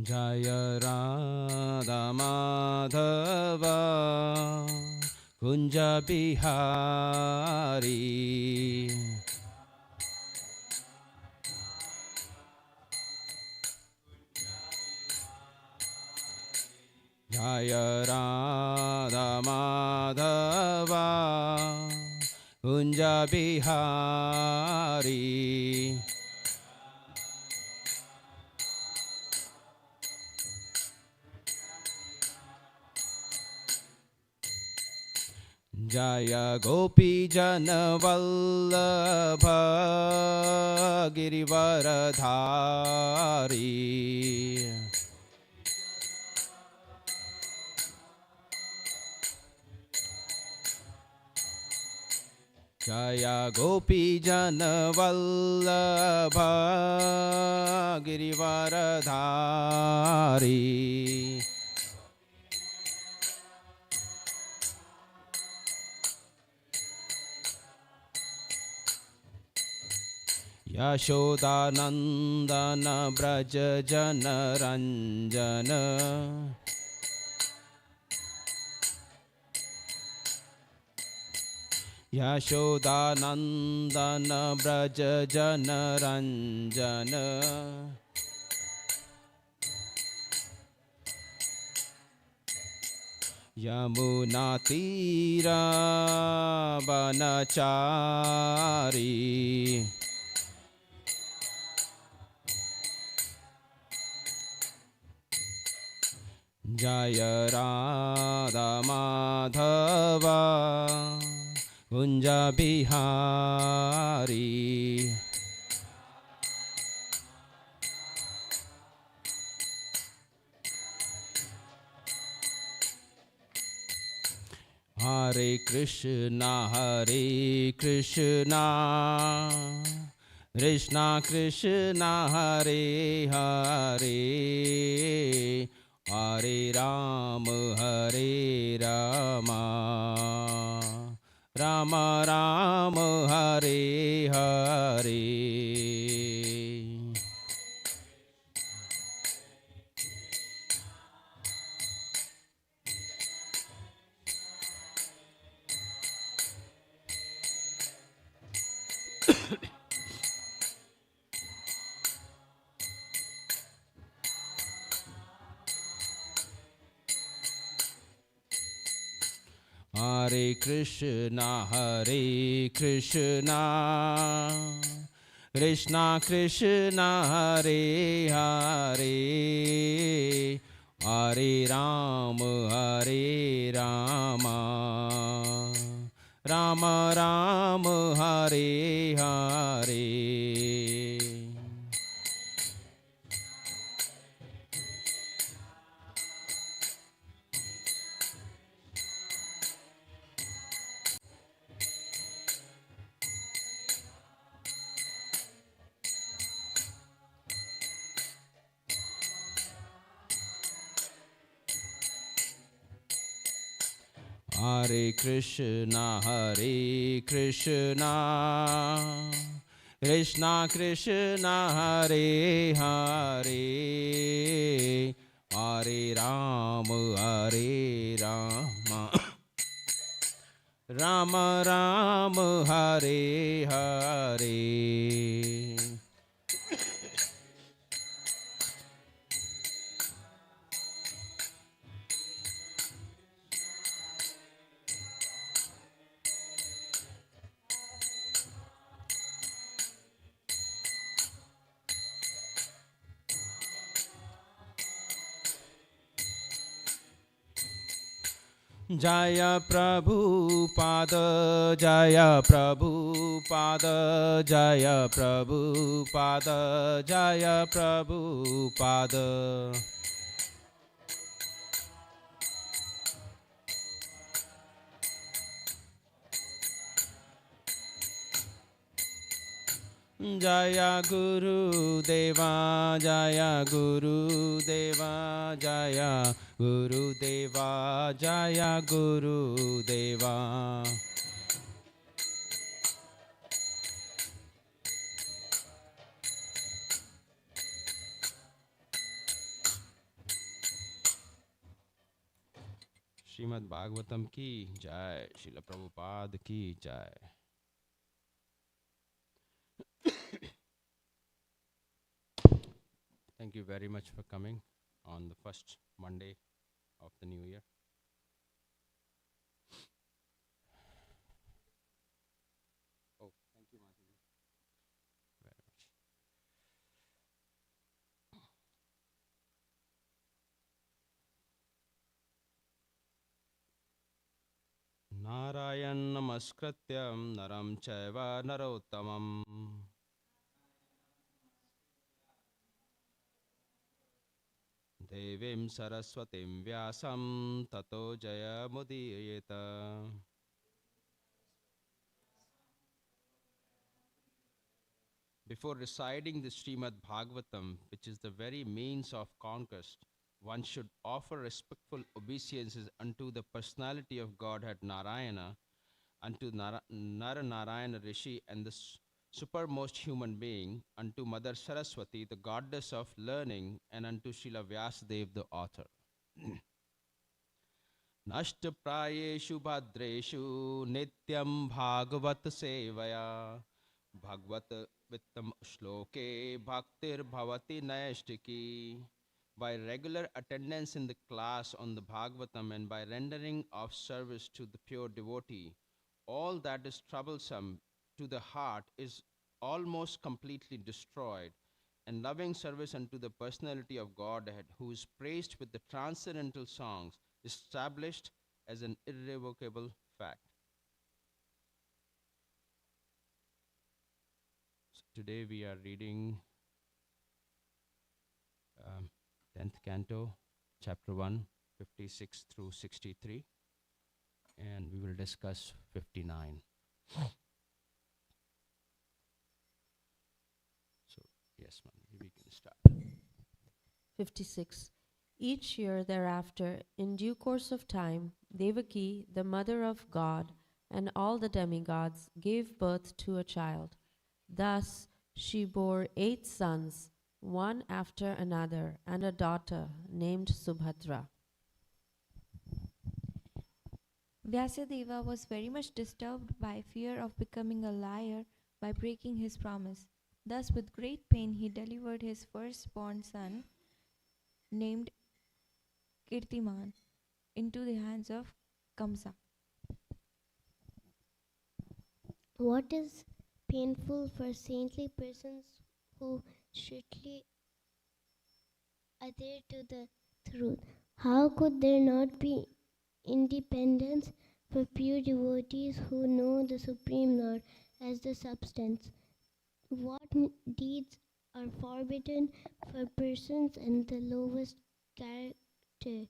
Jai Radha Madhav Kunj Bihari Jai Radha Madhav Kunj Bihari Jai Gopi Jan Vallabh Girivardhari Jai Gopi Jan Vallabh Girivardhari Yashodanandan Braj Jan Ranjan Yashodanandan Braj Jan Ranjan Yamuna Tirah बनचारी Jai Radha Madhav Kunj Bihari Hare Krishna Krishna Krishna Hare Hare Hare Ram Ram Ram Hare Hare Hare Krishna Krishna Krishna Hare Hare Hare Ram Ram Ram Hare Hare Hare Krishna Krishna Krishna Hare Hare Hare Ram Ram Ram Hare Hare Jai Prabhupada Jai Prabhupada Jai Prabhupada Jai Prabhupada Jai Gurudeva Jai Gurudeva Jai Gurudeva Jai Gurudeva Srimad Bhagavatam ki jai, Srila Prabhupada ki jai. Thank you very much for coming on the first Monday of the new year. Oh, thank you, Mataji. Very much. Narayan namaskrityam naram chaiva narottamam devim saraswatim vyasam tato jaya mudiyeta. Before reciting the Srimad Bhagavatam, which is the very means of conquest, one should offer respectful obeisances unto the personality of Godhead Narayana, unto Narayana Rishi, and the supermost human being, unto Mother Saraswati, the goddess of learning, and unto Srila Vyasadeva, the author. Nashtaprayeshu bhadreshu nityam bhagavat sevaya bhagvat vittam shloke bhaktir bhavati naishtiki. By regular attendance in the class on the Bhagavatam and by rendering of service to the pure devotee, all that is troublesome to the heart is almost completely destroyed, and loving service unto the personality of Godhead, who is praised with the transcendental songs, established as an irrevocable fact. So today we are reading 10th canto, chapter 1, 56 through 63, and we will discuss 59. So, yes, ma'am, we can start. 56. Each year thereafter, in due course of time, Devaki, the mother of God, and all the demigods gave birth to a child. Thus she bore 8 sons, one after another, and a daughter named Subhadra. Vyasadeva was very much disturbed by fear of becoming a liar by breaking his promise. Thus, with great pain, he delivered his firstborn son, named Kirtiman, into the hands of Kamsa. What is painful for saintly persons who strictly adhere to the truth? How could there not be independence for pure devotees who know the Supreme Lord as the substance? What deeds are forbidden for persons in the lowest character,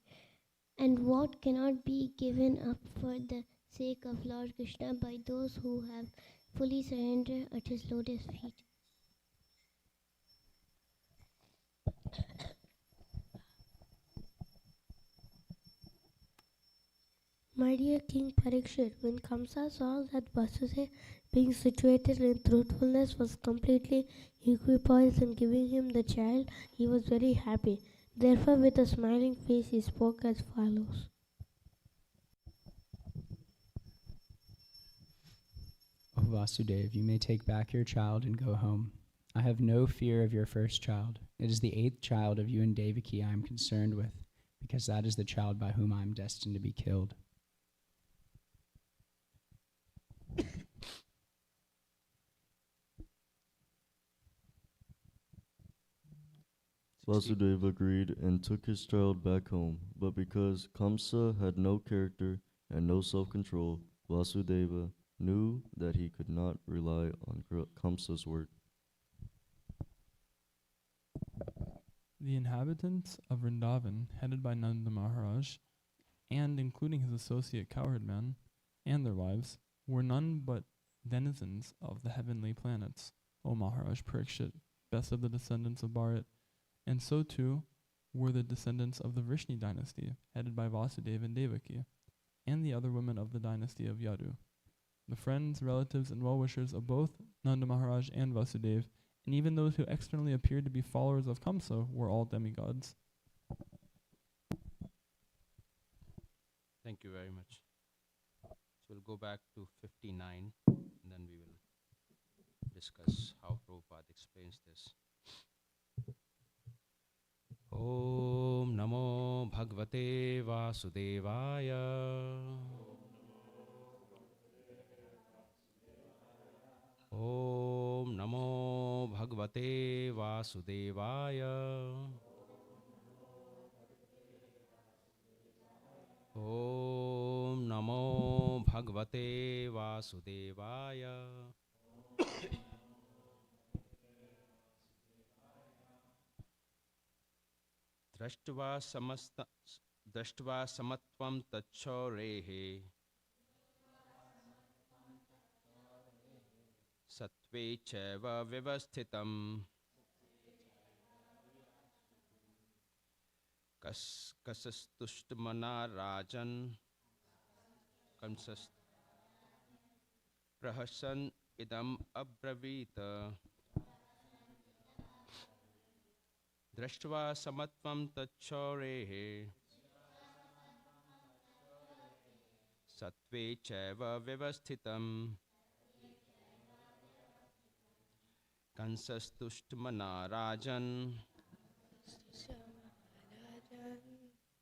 and what cannot be given up for the sake of Lord Krishna by those who have fully surrendered at his lotus feet? My dear King Parikshit, when Kamsa saw that Vasudeva, being situated in truthfulness, was completely equipoised in giving him the child, he was very happy. Therefore, with a smiling face, he spoke as follows. O Vasudeva, you may take back your child and go home. I have no fear of your first child. It is the 8th child of you and Devaki I am concerned with, because that is the child by whom I am destined to be killed. Vasudeva agreed and took his child back home, but because Kamsa had no character and no self-control, Vasudeva knew that he could not rely on Kamsa's word. The inhabitants of Vrindavan, headed by Nanda Maharaj, and including his associate cowherd men and their wives, were none but denizens of the heavenly planets, O Maharaj Parikshit, best of the descendants of Bharat, and so too were the descendants of the Vrishni dynasty, headed by Vasudeva and Devaki, and the other women of the dynasty of Yadu. The friends, relatives, and well-wishers of both Nanda Maharaj and Vasudeva, and even those who externally appeared to be followers of Kamsa, were all demigods. Thank Thank you very much. So we'll go back to 59 and then we will discuss how Prabhupada explains this. Om Namo Bhagavate Vasudevaya. Om Namo Bhagavate Vasudevaya. Om Namo Bhagavate Vasudevaya. Drashtva samatvam tachorehe Satve chaiva vivasthitam kasastushtamana rajan kamsast prahasan idam abravita Drashtva samatvam tachorehe Satve chaiva vivasthitam Kansastushtamana rajan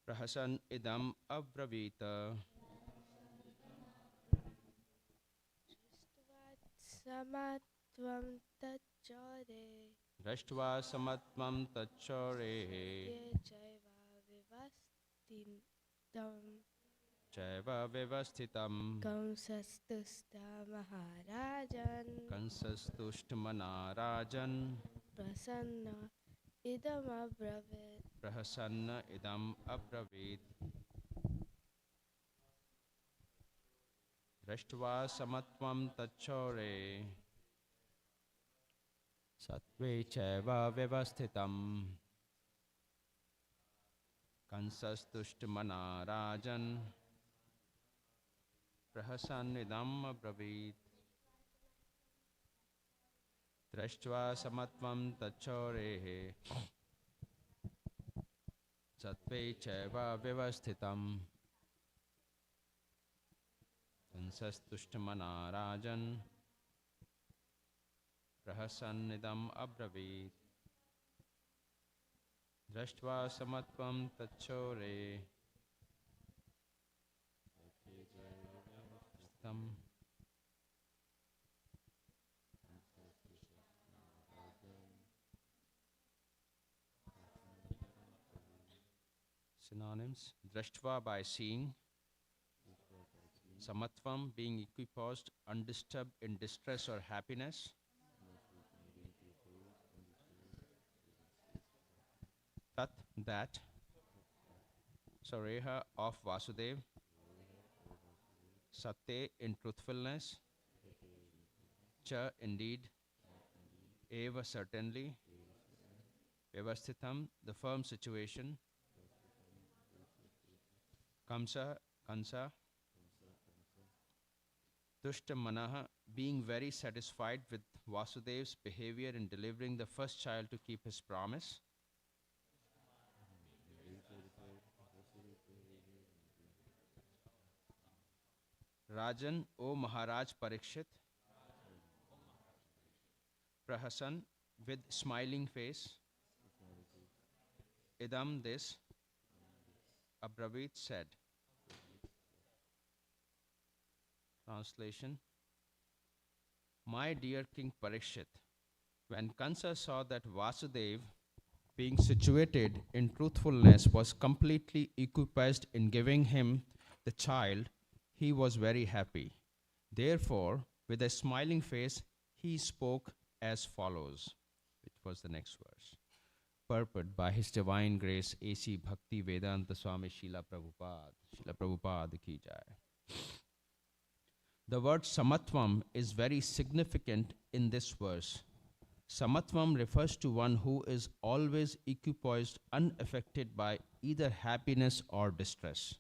Prahasan idam abravita Samatvam tachore Drashtva samatvam tachorehe Chaiva vivasthitam Kamsastusta Maharajan Kansastushtamana rajan Prasanna Idam Abravit Prahasanna idam abravit Drashtva samatvam tachore Satve chaiva vivasthitam Kansastushtamana rajan Prahasan idam abravit Drashtva samatvam tachorehe Satve chaiva vivasthitam Kansastushtamana rajan Prahasan idam abravit Drashtva samatvam tachore Synonyms: Drashtva, by seeing; Samatvam, being equipoised, undisturbed in distress or happiness; Tat, that; Sareha, of Vasudev; Sate, in truthfulness; Cha, indeed; Eva, certainly; Vyavasthitam, the firm situation; Kamsa, Kansa; Tushta Manaha, being very satisfied with Vasudev's behavior in delivering the first child to keep his promise; Rajan, O Maharaj Parikshit; Prahasan, with smiling face; Idam, this; Abravit, said. Translation: My dear King Parikshit, when Kansa saw that Vasudev, being situated in truthfulness, was completely equipoised in giving him the child, he was very happy. Therefore, with a smiling face, he spoke as follows, which was the next verse. Purport by His Divine Grace A.C. Bhakti Vedanta Swami Srila Prabhupada. Srila Prabhupada ki jai. The word samatvam is very significant in this verse. Samatvam refers to one who is always equipoised, unaffected by either happiness or distress.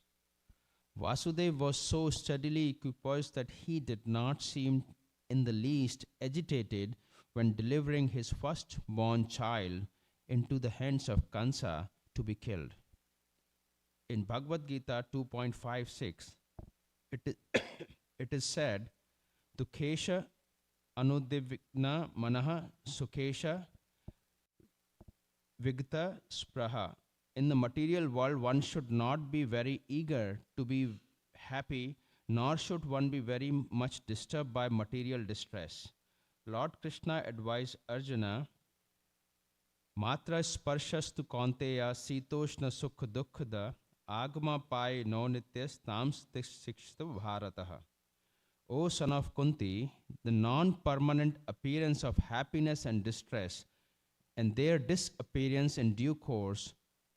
Vasudev was so steadily equipoised that he did not seem in the least agitated when delivering his first-born child into the hands of Kansa to be killed. In Bhagavad Gita 2.56, it is, it is said, Dukesha anudivigna manaha sukesha vigta spraha. In the material world, one should not be very eager to be happy, nor should one be very much disturbed by material distress. Lord Krishna advised Arjuna, Matra sparshastu kaunteya sitoshna sukha dukkhada agama pai no nityas tam sikshta bharataha. O son of Kunti, the non-permanent appearance of happiness and distress and their disappearance in due course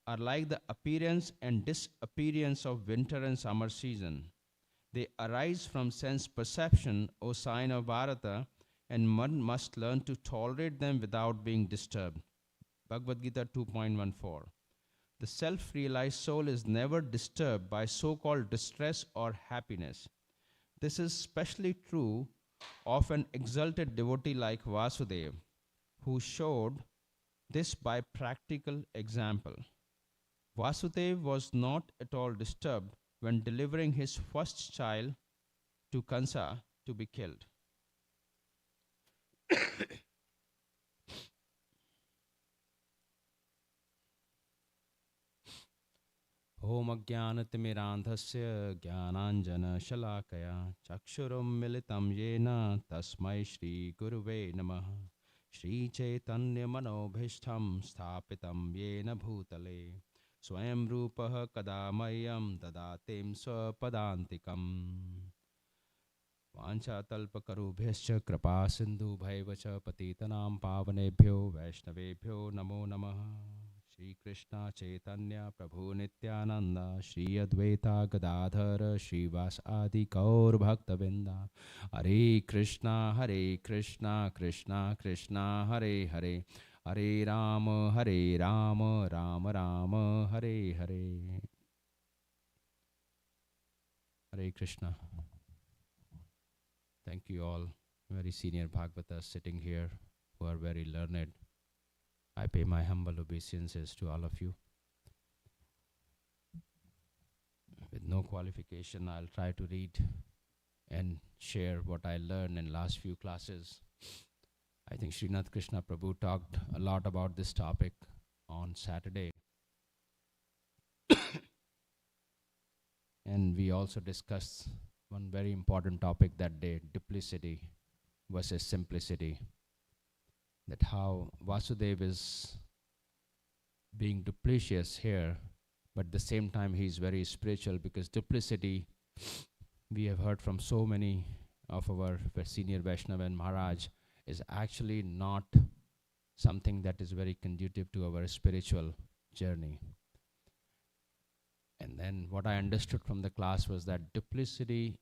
are like the appearance and disappearance of winter and summer season. They arise from sense perception, O sign of Bharata, and one must learn to tolerate them without being disturbed. Bhagavad Gita 2.14. The self-realized soul is never disturbed by so-called distress or happiness. This is especially true of an exalted devotee like Vasudeva, who showed this by practical example. Vasudeva was not at all disturbed when delivering his first child to Kansa to be killed. Om Ajnanatimirandhasya Jnananjana Shalakaya Chakshurum Militam Yena Tasmai Shri Guruve Namaha Shri Chaitanya Manobhishtam Sthapitam Yena Bhutale Swayam Rupaha Kadamayam Dadatim Swapadantikam Vanchatalpakarubhyascha Kripa Sindhu Bhaivacha Patitanam Pavanebhyo Vaishnavebhyo Namo Namaha Shri Krishna Chaitanya Prabhu Nityananda Shri Advaita Gadadhara Shri Vasadi Kaur Bhaktavinda Hare Krishna Krishna Krishna Hare Hare Hare Rama Rama Rama Hare Hare. Hare Krishna. Thank you all, very senior Bhagavatas sitting here who are very learned. I pay my humble obeisances to all of you. With no qualification, I'll try to read and share what I learned in last few classes. I think Srinath Krishna Prabhu talked a lot about this topic on Saturday. And we also discussed one very important topic that day, duplicity versus simplicity. That how Vasudeva is being duplicitous here, but at the same time he is very spiritual, because duplicity, we have heard from so many of our senior Vaishnava and Maharaj, is actually not something that is very conducive to our spiritual journey. And then what I understood from the class was that duplicity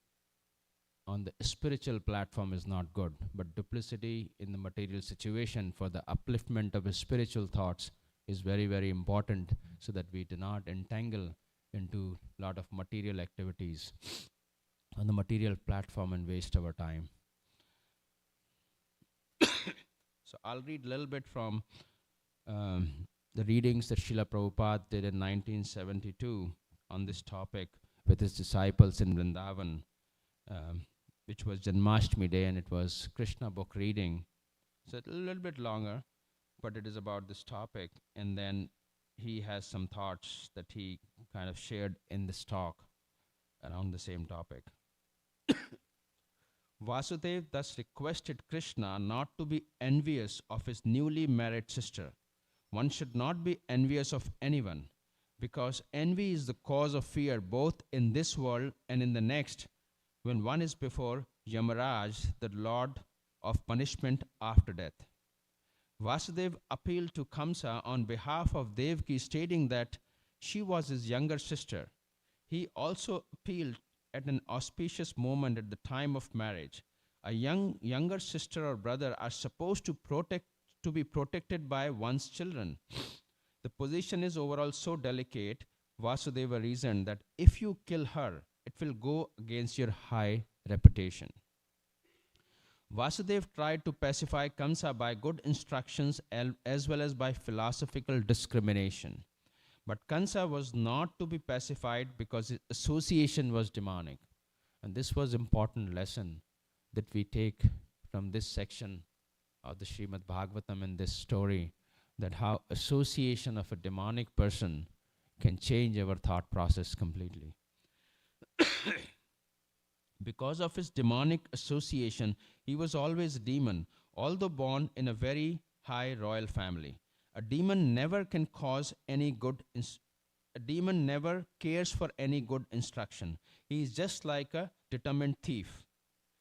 on the spiritual platform is not good, but duplicity in the material situation for the upliftment of his spiritual thoughts is very, very important, so that we do not entangle into a lot of material activities on the material platform and waste our time. So I'll read a little bit from the readings that Srila Prabhupada did in 1972 on this topic with his disciples in Vrindavan, which was Janmashtami Day, and it was Krishna book reading. So it's a little bit longer, but it is about this topic. And then he has some thoughts that he kind of shared in this talk around the same topic. Vasudeva thus requested Krishna not to be envious of his newly married sister. One should not be envious of anyone, because envy is the cause of fear both in this world and in the next, when one is before Yamaraj, the Lord of punishment after death. Vasudeva appealed to Kamsa on behalf of Devaki, stating that she was his younger sister. He also appealed at an auspicious moment at the time of marriage. A younger sister or brother are supposed to be protected by one's children. The position is overall so delicate, Vasudeva reasoned, that if you kill her, it will go against your high reputation. Vasudeva tried to pacify Kamsa by good instructions as well as by philosophical discrimination. But Kansa was not to be pacified because his association was demonic. And this was important lesson that we take from this section of the Srimad Bhagavatam in this story, that how association of a demonic person can change our thought process completely. Because of his demonic association, he was always a demon, although born in a very high royal family. A demon never can cause any good. A demon never cares for any good instruction. He is just like a determined thief.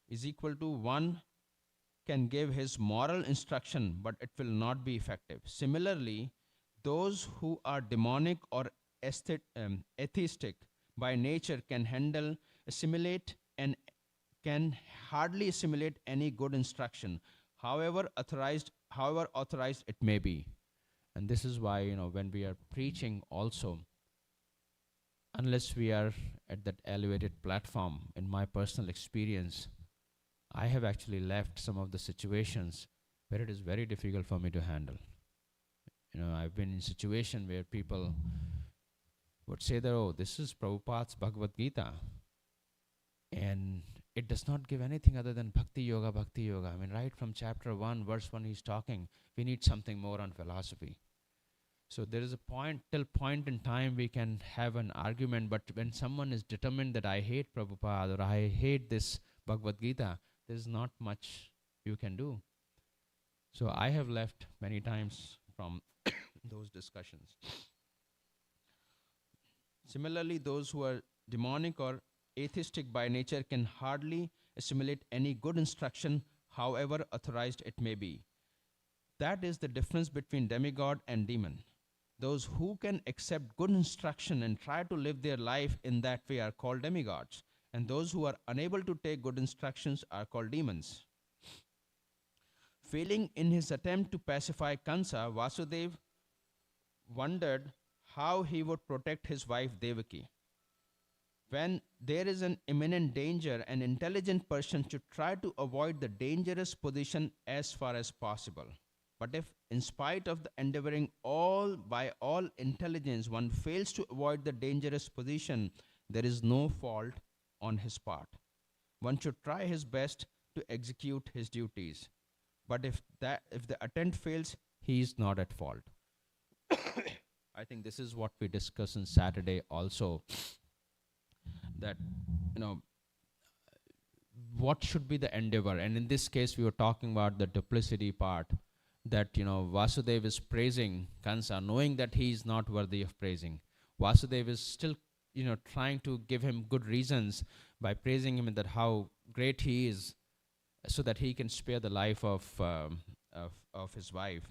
Is equal to one can give his moral instruction, but it will not be effective. Similarly, those who are demonic or atheistic by nature can assimilate, and can hardly assimilate any good instruction, however authorized it may be. And this is why, when we are preaching also, unless we are at that elevated platform, in my personal experience, I have actually left some of the situations where it is very difficult for me to handle. I've been in situation where people would say that, oh, this is Prabhupada's Bhagavad Gita, and it does not give anything other than Bhakti Yoga, Bhakti Yoga. I mean, right from chapter 1, verse 1, he's talking, we need something more on philosophy. So there is a point in time we can have an argument, but when someone is determined that I hate Prabhupada or I hate this Bhagavad Gita, there is not much you can do. So I have left many times from those discussions. Similarly, those who are demonic or atheistic by nature can hardly assimilate any good instruction, however authorized it may be. That is the difference between demigod and demon. Those who can accept good instruction and try to live their life in that way are called demigods, and those who are unable to take good instructions are called demons. Failing in his attempt to pacify Kansa, Vasudeva wondered how he would protect his wife Devaki. When there is an imminent danger, an intelligent person should try to avoid the dangerous position as far as possible. But if, in spite of the endeavoring by all intelligence, one fails to avoid the dangerous position, there is no fault on his part. One should try his best to execute his duties. But if the attempt fails, he is not at fault. I think this is what we discussed on Saturday also, that, what should be the endeavor. And in this case, we were talking about the duplicity part, that, Vasudeva is praising Kansa, knowing that he is not worthy of praising. Vasudeva is still, trying to give him good reasons by praising him, and that how great he is, so that he can spare the life of his wife.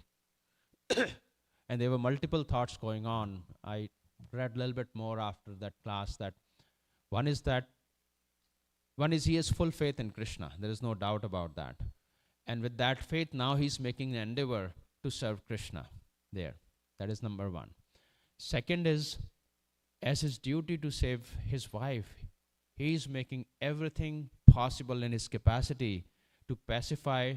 And there were multiple thoughts going on. I read a little bit more after that class, that one is he has full faith in Krishna. There is no doubt about that. And with that faith, now he's making an endeavor to serve Krishna there. That is number one. Second is, as his duty to save his wife, he is making everything possible in his capacity to pacify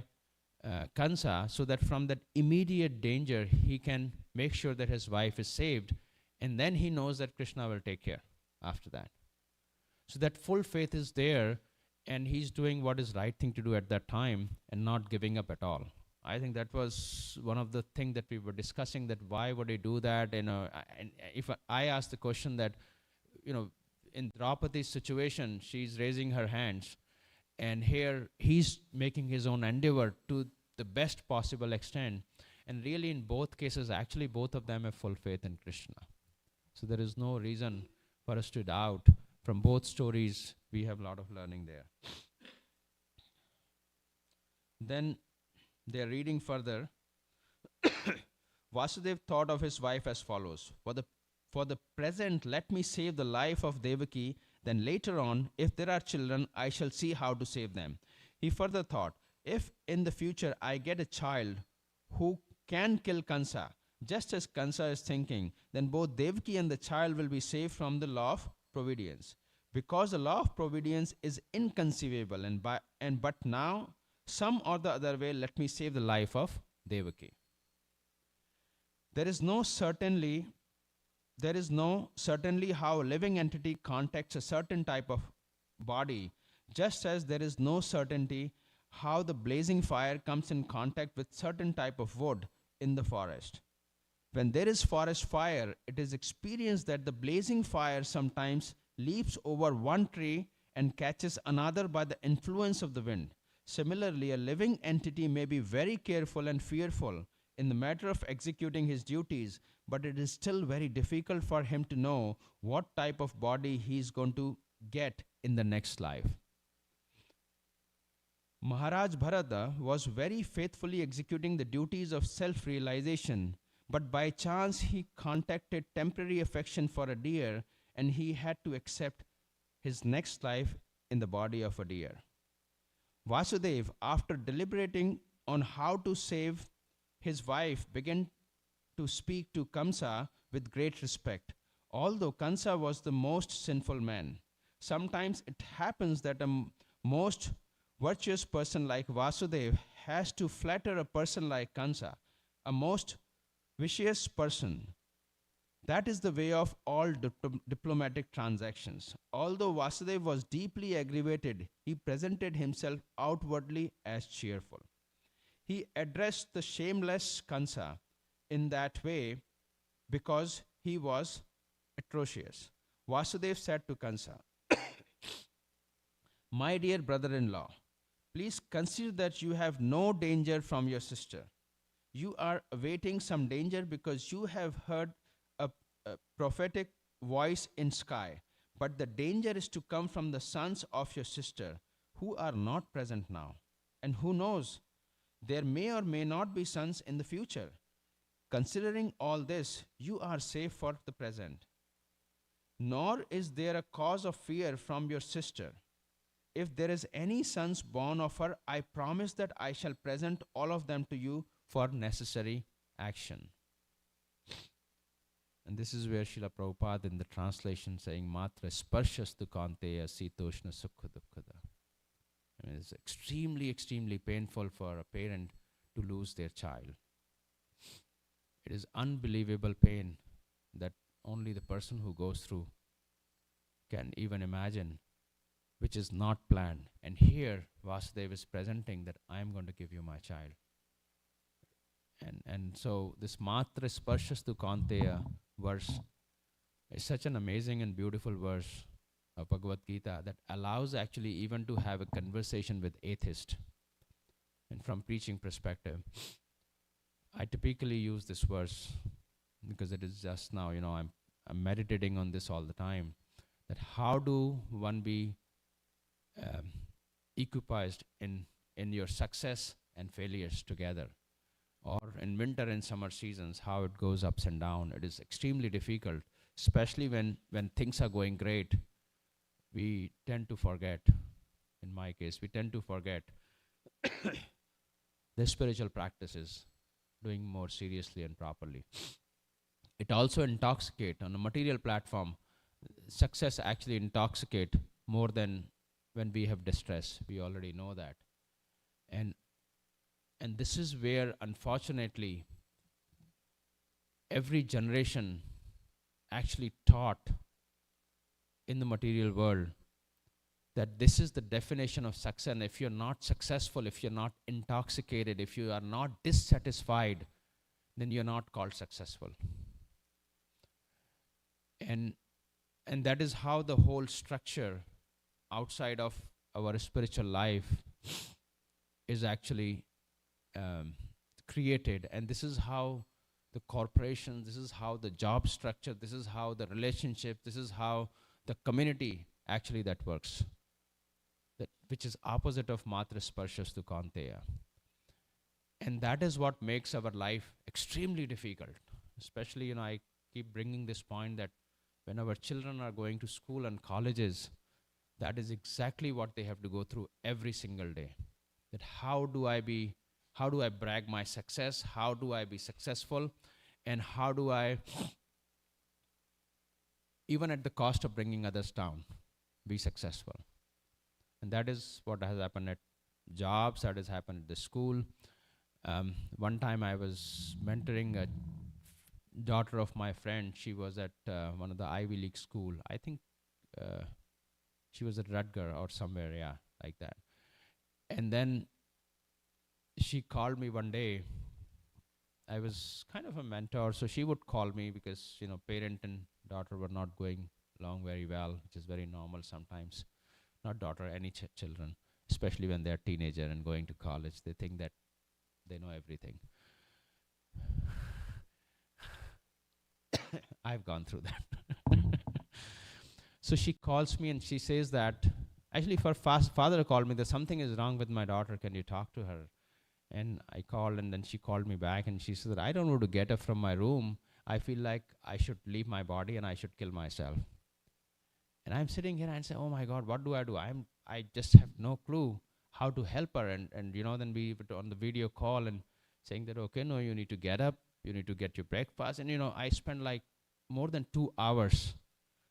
Kansa, so that from that immediate danger, he can make sure that his wife is saved, and then he knows that Krishna will take care after that. So that full faith is there, and he's doing what is right thing to do at that time and not giving up at all. I think that was one of the things that we were discussing, that why would he do that? And if I asked the question that, in Draupadi's situation, she's raising her hands, and here he's making his own endeavor to the best possible extent. And really in both cases, actually both of them have full faith in Krishna. So there is no reason for us to doubt. From both stories, we have a lot of learning there. Then they are reading further. Vasudeva thought of his wife as follows: For the present, let me save the life of Devaki. Then later on, if there are children, I shall see how to save them. He further thought, if in the future I get a child who can kill Kansa, just as Kansa is thinking, then both Devaki and the child will be saved from the law of providence. Because the law of providence is inconceivable, but now, some or the other way, let me save the life of Devaki. There is there is no certainly how a living entity contacts a certain type of body, just as there is no certainty how the blazing fire comes in contact with certain type of wood in the forest. When there is forest fire, it is experienced that the blazing fire sometimes leaps over one tree and catches another by the influence of the wind. Similarly, a living entity may be very careful and fearful in the matter of executing his duties, but it is still very difficult for him to know what type of body he is going to get in the next life. Maharaj Bharata was very faithfully executing the duties of self-realization, but by chance he contacted temporary affection for a deer, and he had to accept his next life in the body of a deer. Vasudev, after deliberating on how to save his wife, began to speak to Kamsa with great respect. Although Kamsa was the most sinful man, sometimes it happens that a most virtuous person like Vasudev has to flatter a person like Kamsa, a most vicious person. That is the way of all diplomatic transactions. Although Vasudev was deeply aggravated, he presented himself outwardly as cheerful. He addressed the shameless Kamsa in that way because he was atrocious. Vasudev said to Kamsa, "My dear brother-in-law, please consider that you have no danger from your sister. You are awaiting some danger because you have heard a prophetic voice in sky, but the danger is to come from the sons of your sister who are not present now. And who knows, there may or may not be sons in the future. Considering all this, you are safe for the present. Nor is there a cause of fear from your sister. If there is any sons born of her, I promise that I shall present all of them to you for necessary action." And this is where Srila Prabhupada in the translation saying, "Matra sparshastu kanteya sitoshna sukha dukkhada." I mean, it's extremely, extremely painful for a parent to lose their child. It is unbelievable pain that only the person who goes through can even imagine, which is not planned. And here Vasudeva is presenting that I am going to give you my child. And so this Matra Sparshastu Kanteya verse is such an amazing and beautiful verse of Bhagavad Gita that allows actually even to have a conversation with atheist. And from preaching perspective, I typically use this verse because it is just now, I'm meditating on this all the time, that how do one be equipped in your success and failures together, or in winter and summer seasons, how it goes ups and down. It is extremely difficult, especially when things are going great. We tend to forget, in my case, we tend to forget the spiritual practices, doing more seriously and properly. It also intoxicates. On a material platform, success actually intoxicates more than when we have distress. We already know that. And this is where, unfortunately, every generation actually taught in the material world that this is the definition of success. And if you're not successful, if you're not intoxicated, if you are not dissatisfied, then you're not called successful. And that is how the whole structure outside of our spiritual life is actually created. And this is how the corporation, this is how the job structure, this is how the relationship, this is how the community actually that works, that which is opposite of Matra Sparshastu Kanteya. And that is what makes our life extremely difficult. Especially, I keep bringing this point that when our children are going to school and colleges, that is exactly what they have to go through every single day. That how do I brag my success? How do I be successful? And how do I, even at the cost of bringing others down, be successful? And that is what has happened at jobs, that has happened at the school. One time I was mentoring daughter of my friend, she was at one of the Ivy League school. I think she was at Rutger or somewhere, yeah, like that. And then she called me one day. I was kind of a mentor, so she would call me because, parent and daughter were not going along very well, which is very normal sometimes. Not daughter, any children, especially when they're teenager and going to college. They think that they know everything. I've gone through that. So she calls me and she says that, actually father called me, that something is wrong with my daughter, can you talk to her? And I called, and then she called me back and she said that I don't know to get up from my room. I feel like I should leave my body and I should kill myself. And I'm sitting here and say, oh my God, what do? I just have no clue how to help her. And then we were on the video call and saying that, okay, no, you need to get up, you need to get your breakfast. And I spent like more than 2 hours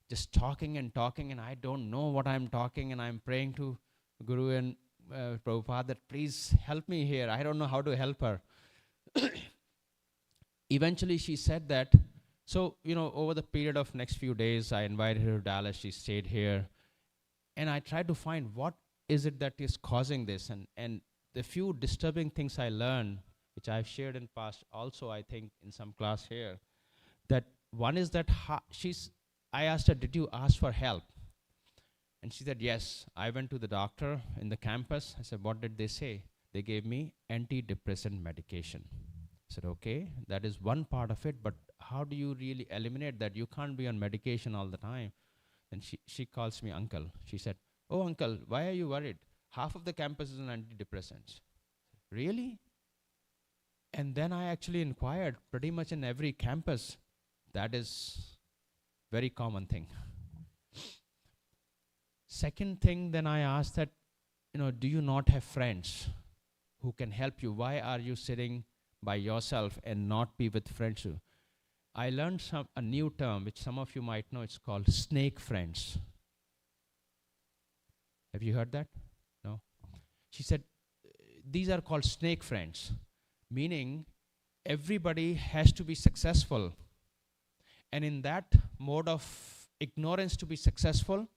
just talking, and I don't know what I'm talking, and I'm praying to Guru and Prabhupada that please help me here. I don't know how to help her. Eventually she said that, so, over the period of next few days, I invited her to Dallas. She stayed here. And I tried to find what is it that is causing this. And the few disturbing things I learned, which I've shared in past also, I think, in some class here, that one is that I asked her, did you ask for help? And she said, yes. I went to the doctor in the campus. I said, what did they say? They gave me antidepressant medication. I said, okay, that is one part of it, but how do you really eliminate that? You can't be on medication all the time. And she calls me uncle. She said, oh, uncle, why are you worried? Half of the campus is on antidepressants. Really? And then I actually inquired, pretty much in every campus, that is very common thing. Second thing, then I asked that, do you not have friends who can help you? Why are you sitting by yourself and not be with friends? I learned a new term, which some of you might know. It's called snake friends. Have you heard that? No? She said, these are called snake friends, meaning everybody has to be successful. And in that mode of ignorance to be successful,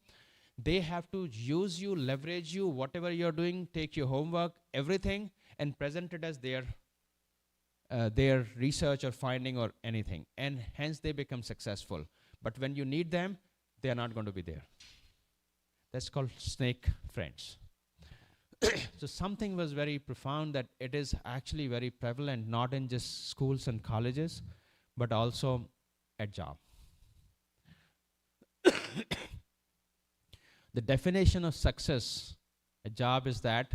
they have to use you, leverage you, whatever you're doing, take your homework, everything, and present it as their research or finding or anything. And hence they become successful. But when you need them, they are not going to be there. That's called snake friends. So something was very profound, that it is actually very prevalent, not in just schools and colleges, but also at job. The definition of success at job is that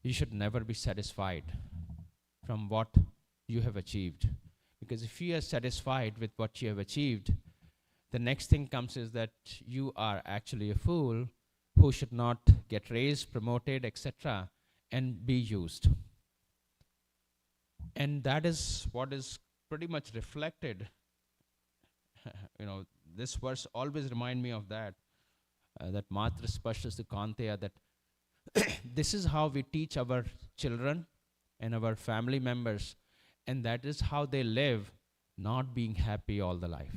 you should never be satisfied from what you have achieved. Because if you are satisfied with what you have achieved, the next thing comes is that you are actually a fool who should not get raised, promoted, etc., and be used. And that is what is pretty much reflected. This verse always remind me of that. That matra spashasya kanteya, that this is how we teach our children and our family members, and that is how they live, not being happy all the life.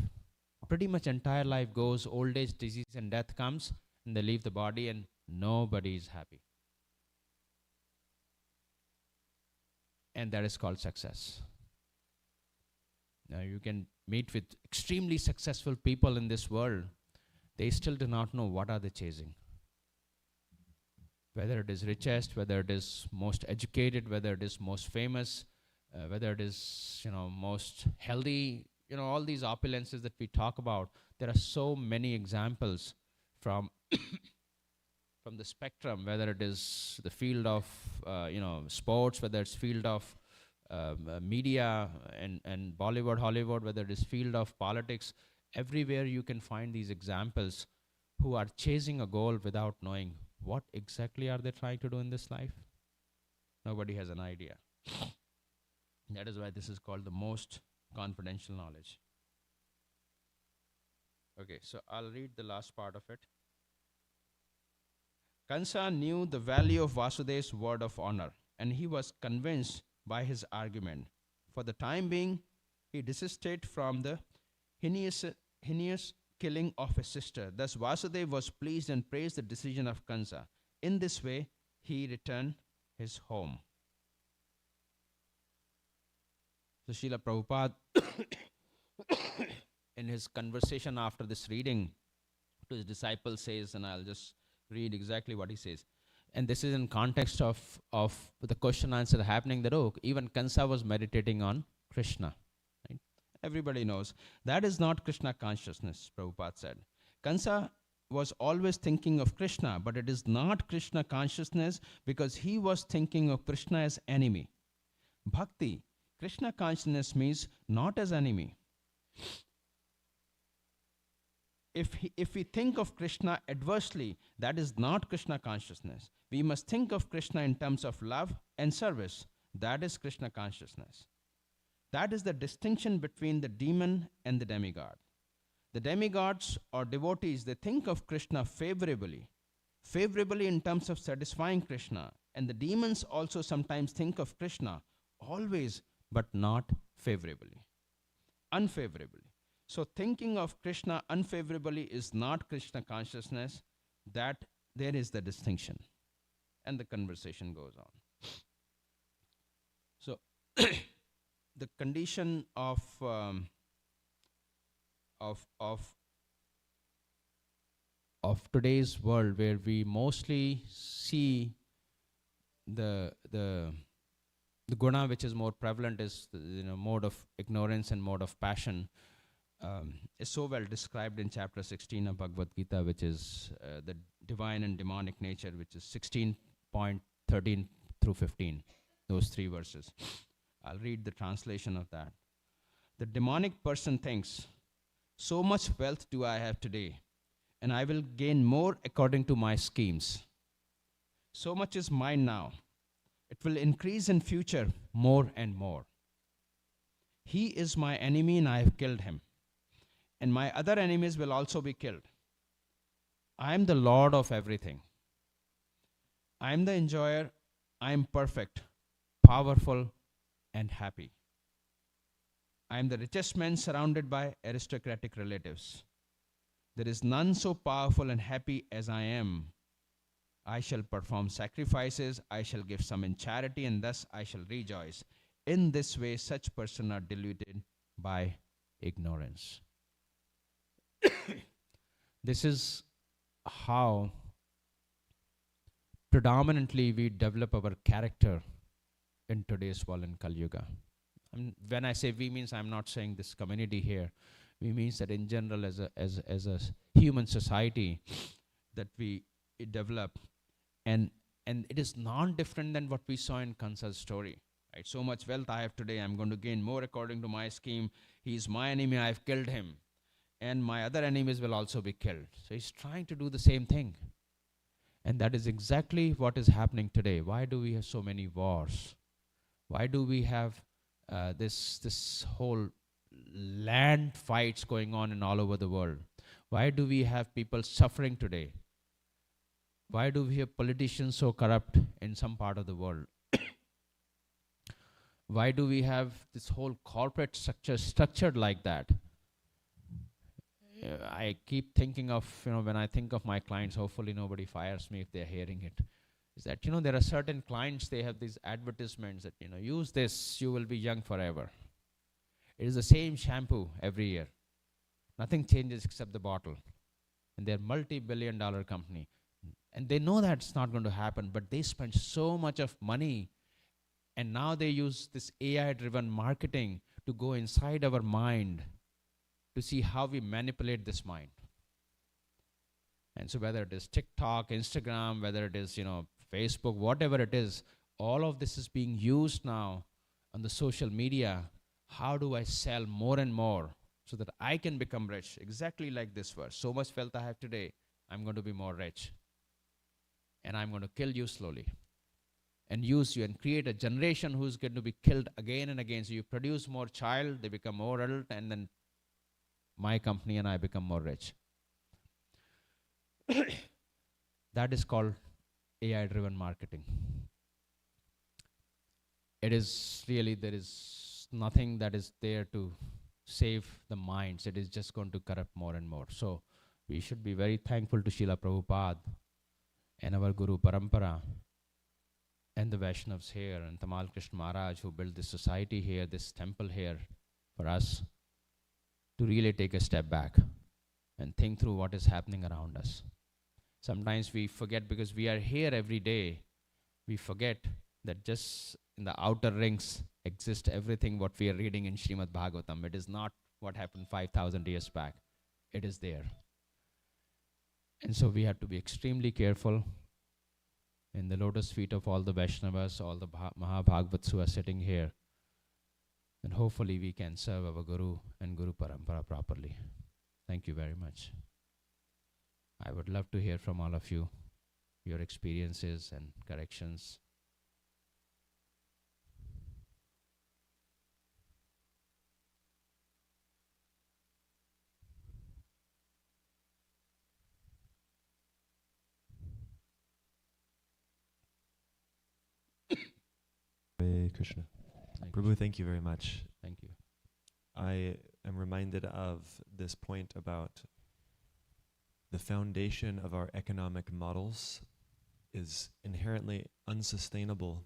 Pretty much entire life goes, old age, disease, and death comes, and they leave the body, and nobody is happy. And that is called success. Now you can meet with extremely successful people in this world. They still do not know what are they chasing. Whether it is richest, whether it is most educated, whether it is most famous, whether it is most healthy, all these opulences that we talk about. There are so many examples from from the spectrum, whether it is the field of sports, whether it's field of media and Bollywood, Hollywood, whether it is field of politics. Everywhere you can find these examples who are chasing a goal without knowing what exactly are they trying to do in this life. Nobody has an idea. That is why this is called the most confidential knowledge. Okay, so I'll read the last part of it. Kansa knew the value of Vasudev's word of honor, and he was convinced by his argument. For the time being, he desisted from the heinous killing of his sister. Thus Vasudeva was pleased and praised the decision of Kansa. In this way, he returned his home. So Srila Prabhupada, in his conversation after this reading to his disciples, says, and I'll just read exactly what he says. And this is in context of the question answer happening that, oh, even Kansa was meditating on Krishna. Right? Everybody knows. That is not Krishna consciousness, Prabhupada said. Kansa was always thinking of Krishna, but it is not Krishna consciousness because he was thinking of Krishna as enemy. Bhakti, Krishna consciousness means not as enemy. If we think of Krishna adversely, that is not Krishna consciousness. We must think of Krishna in terms of love and service. That is Krishna consciousness. That is the distinction between the demon and the demigod. The demigods or devotees, they think of Krishna favorably in terms of satisfying Krishna. And the demons also sometimes think of Krishna always, but not favorably, unfavorably. So thinking of Krishna unfavorably is not Krishna consciousness. That there is the distinction. And the conversation goes on. So the condition of today's world, where we mostly see the guna which is more prevalent is the mode of ignorance and mode of passion, is so well described in chapter 16 of Bhagavad Gita, which is the divine and demonic nature, which is 16.13 through 15, those 3 verses. I'll read the translation of that. The demonic person thinks, so much wealth do I have today, and I will gain more according to my schemes. So much is mine now. It will increase in future more and more. He is my enemy and I have killed him. And my other enemies will also be killed. I am the Lord of everything. I am the enjoyer. I am perfect, powerful, and happy. I am the richest man surrounded by aristocratic relatives. There is none so powerful and happy as I am. I shall perform sacrifices, I shall give some in charity, and thus I shall rejoice. In this way, such persons are deluded by ignorance. This is how predominantly we develop our character in today's world in Kali Yuga. When I say we, means I'm not saying this community here. We means that in general, as a human society, that we develop, and it is not different than what we saw in Kansa's story. Right? So much wealth I have today, I'm going to gain more according to my scheme. He is my enemy, I have killed him, and my other enemies will also be killed. So he's trying to do the same thing, and that is exactly what is happening today. Why do we have so many wars? Why do we have this whole land fights going on in all over the world? Why do we have people suffering today? Why do we have politicians so corrupt in some part of the world? Why do we have this whole corporate structure structured like that? I keep thinking of, when I think of my clients, hopefully nobody fires me if they're hearing it, is that, there are certain clients, they have these advertisements that, use this, you will be young forever. It is the same shampoo every year. Nothing changes except the bottle. And they're multi-billion-dollar company. And they know that's not going to happen, but they spend so much of money. And now they use this AI-driven marketing to go inside our mind to see how we manipulate this mind. And so whether it is TikTok, Instagram, whether it is, Facebook, whatever it is, all of this is being used now on the social media. How do I sell more and more so that I can become rich? Exactly like this verse. So much wealth I have today, I'm going to be more rich. And I'm going to kill you slowly and use you and create a generation who's going to be killed again and again. So you produce more child, they become more adult, and then my company and I become more rich. That is called AI-driven marketing. It is really, there is nothing that is there to save the minds. It is just going to corrupt more and more. So we should be very thankful to Srila Prabhupada and our Guru Parampara and the Vaishnavas here and Tamal Krishna Maharaj who built this society here, this temple here for us to really take a step back and think through what is happening around us. Sometimes we forget because we are here every day. We forget that just in the outer rings exists everything what we are reading in Srimad Bhagavatam. It is not what happened 5,000 years back. It is there. And so we have to be extremely careful in the lotus feet of all the Vaishnavas, all the Mahabhagavats who are sitting here. And hopefully we can serve our Guru and Guru Parampara properly. Thank you very much. I would love to hear from all of you, your experiences and corrections. Hare Krishna. Thank Prabhu, you. thank you very much. Thank you. I am reminded of this point about the foundation of our economic models is inherently unsustainable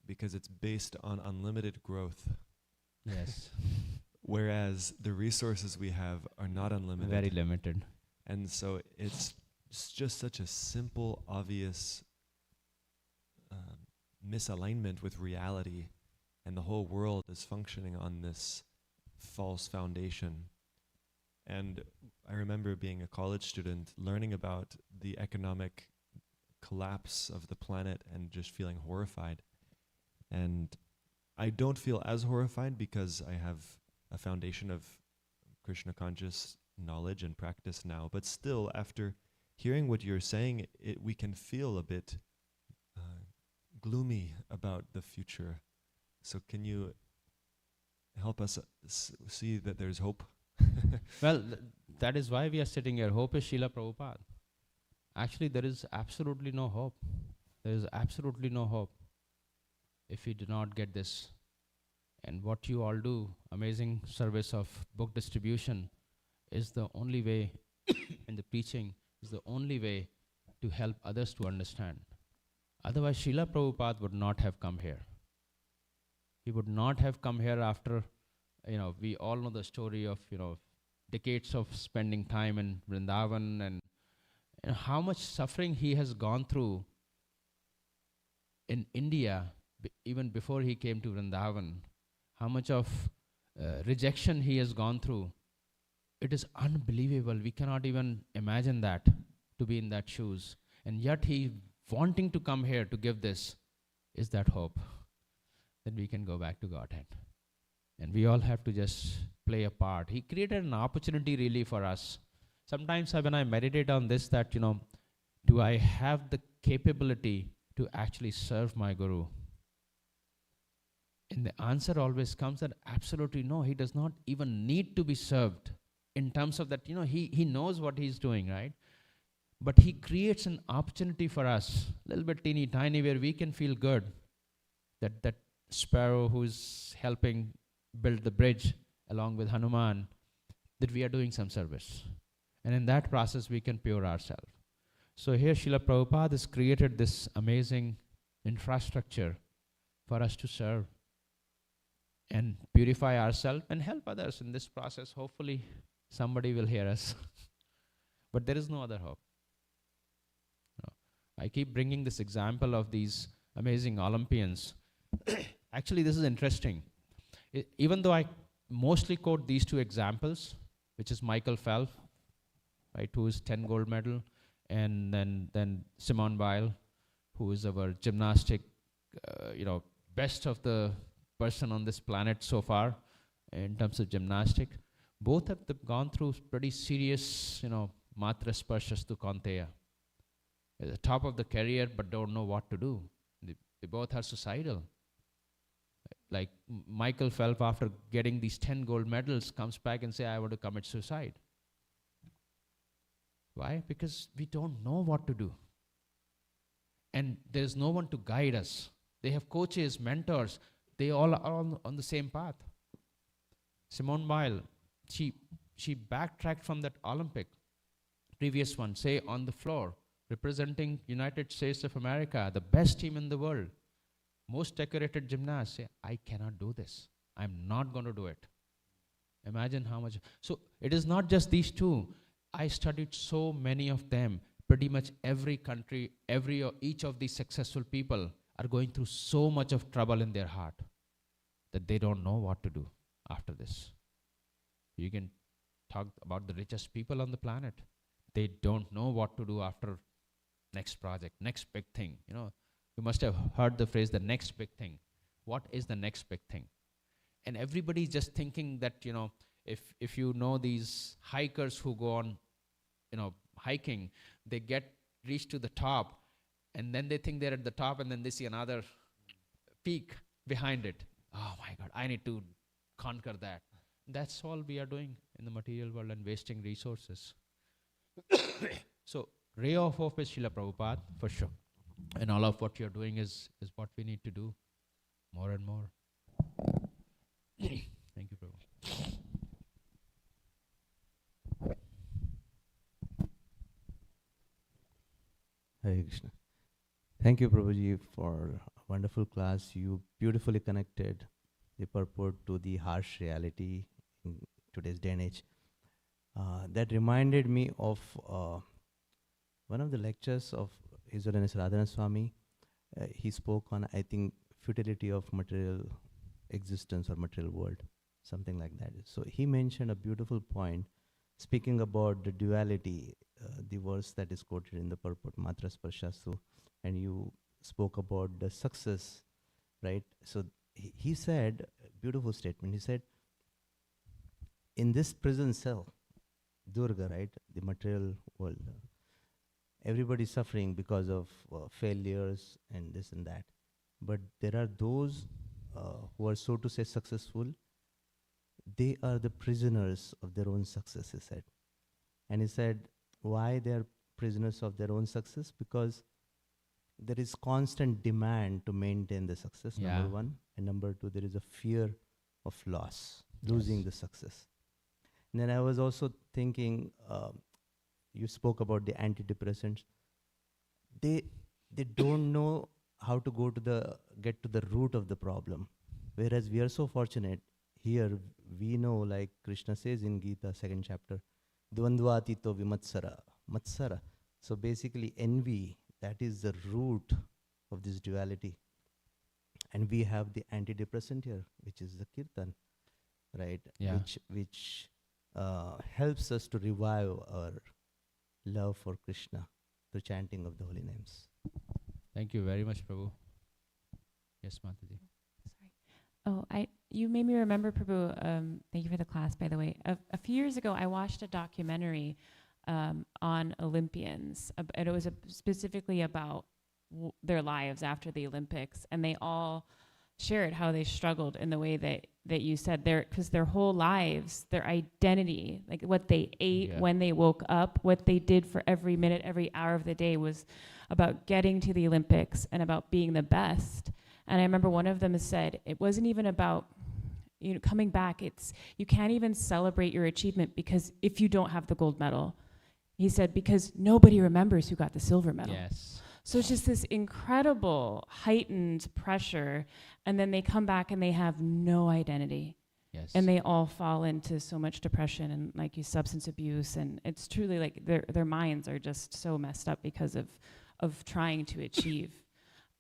because it's based on unlimited growth, Yes. whereas the resources we have are not unlimited. Very limited. And so it's just such a simple, obvious misalignment with reality, and the whole world is functioning on this false foundation. And I remember being a college student, learning about the economic collapse of the planet and just feeling horrified. And I don't feel as horrified because I have a foundation of Krishna conscious knowledge and practice now. But still, after hearing what you're saying, we can feel a bit gloomy about the future. So can you help us see that there's hope? Well, that is why we are sitting here. Hope is Srila Prabhupada. Actually, there is absolutely no hope. There is absolutely no hope if we do not get this. And what you all do, amazing service of book distribution, is the only way, and the preaching is the only way to help others to understand. Otherwise, Srila Prabhupada would not have come here. He would not have come here after, we all know the story of, decades of spending time in Vrindavan and how much suffering he has gone through in India, even before he came to Vrindavan, how much of rejection he has gone through. It is unbelievable. We cannot even imagine that, to be in that shoes. And yet he wanting to come here to give this is that hope that we can go back to Godhead. And we all have to just play a part. He created an opportunity really for us. Sometimes when I meditate on this, that, do I have the capability to actually serve my Guru? And the answer always comes that absolutely no, he does not even need to be served in terms of that, he knows what he's doing, right? But he creates an opportunity for us, a little bit teeny tiny, where we can feel good that sparrow who's helping build the bridge along with Hanuman, that we are doing some service. And in that process, we can pure ourselves. So here Srila Prabhupada has created this amazing infrastructure for us to serve and purify ourselves and help others in this process. Hopefully, somebody will hear us. But there is no other hope. I keep bringing this example of these amazing Olympians. Actually, this is interesting. Even though I mostly quote these two examples, which is Michael Phelps, right, who is 10 gold medal, and then Simone Biles, who is our gymnastic, best of the person on this planet so far in terms of gymnastic. Both have gone through pretty serious, matra sparshas kanteya. At the top of the career, but don't know what to do. They both are suicidal. Like Michael Phelps, after getting these 10 gold medals, comes back and say, I want to commit suicide. Why? Because we don't know what to do. And there's no one to guide us. They have coaches, mentors, they all are on the same path. Simone Weil, she backtracked from that Olympic, previous one, say on the floor, representing United States of America, the best team in the world, most decorated gymnast, say, I cannot do this. I'm not going to do it. Imagine how much. So it is not just these two. I studied so many of them. Pretty much every country, each of these successful people are going through so much of trouble in their heart that they don't know what to do after this. You can talk about the richest people on the planet. They don't know what to do after next project, next big thing. You know, you must have heard the phrase, the next big thing. What is the next big thing? And everybody's just thinking that, you know, if you know these hikers who go on, you know, hiking, they reach to the top, and then they think they're at the top, and then they see another peak behind it. Oh my God, I need to conquer that. That's all we are doing in the material world and wasting resources. So, ray of hope is Srila Prabhupada, for sure. And all of what you're doing is what we need to do more and more. Thank you, Prabhu. Hare Krishna. Thank you, Prabhuji, for a wonderful class. You beautifully connected the purport to the harsh reality in today's day and age. That reminded me of one of the lectures of His Holiness Radhana Swami. He spoke on, I think, futility of material existence or material world, something like that. So he mentioned a beautiful point, speaking about the duality, the verse that is quoted in the purport, Matra Sparshasu, and you spoke about the success, right? So he said, beautiful statement, he said, in this prison cell, Durga, right, the material world, everybody's suffering because of failures and this and that. But there are those who are, so to say, successful. They are the prisoners of their own success, he said. And he said, why they are prisoners of their own success? Because there is constant demand to maintain the success, number one. And number two, there is a fear of loss, losing the success. And then I was also thinking, you spoke about the antidepressants. They don't know how to get to the root of the problem. Whereas we are so fortunate here, we know, like Krishna says in Gita, 2nd chapter, Dvandvatito vimatsara, matsara. So basically envy, that is the root of this duality. And we have the antidepressant here, which is the kirtan, right? Yeah. Which helps us to revive our love for Krishna through chanting of the holy names. Thank you very much, Prabhu. Yes, Mataji. Oh, you made me remember, Prabhu, thank you for the class, by the way. A few years ago, I watched a documentary on Olympians, and it was specifically about their lives after the Olympics, and they all shared how they struggled in the way that you said, because their whole lives, their identity, like what they ate, when they woke up, what they did for every minute, every hour of the day was about getting to the Olympics and about being the best. And I remember one of them said, it wasn't even about, coming back, you can't even celebrate your achievement because if you don't have the gold medal. He said, because nobody remembers who got the silver medal. Yes. So it's just this incredible heightened pressure, and then they come back and they have no identity. Yes. And they all fall into so much depression and, like you, substance abuse, and it's truly like their minds are just so messed up because of trying to achieve.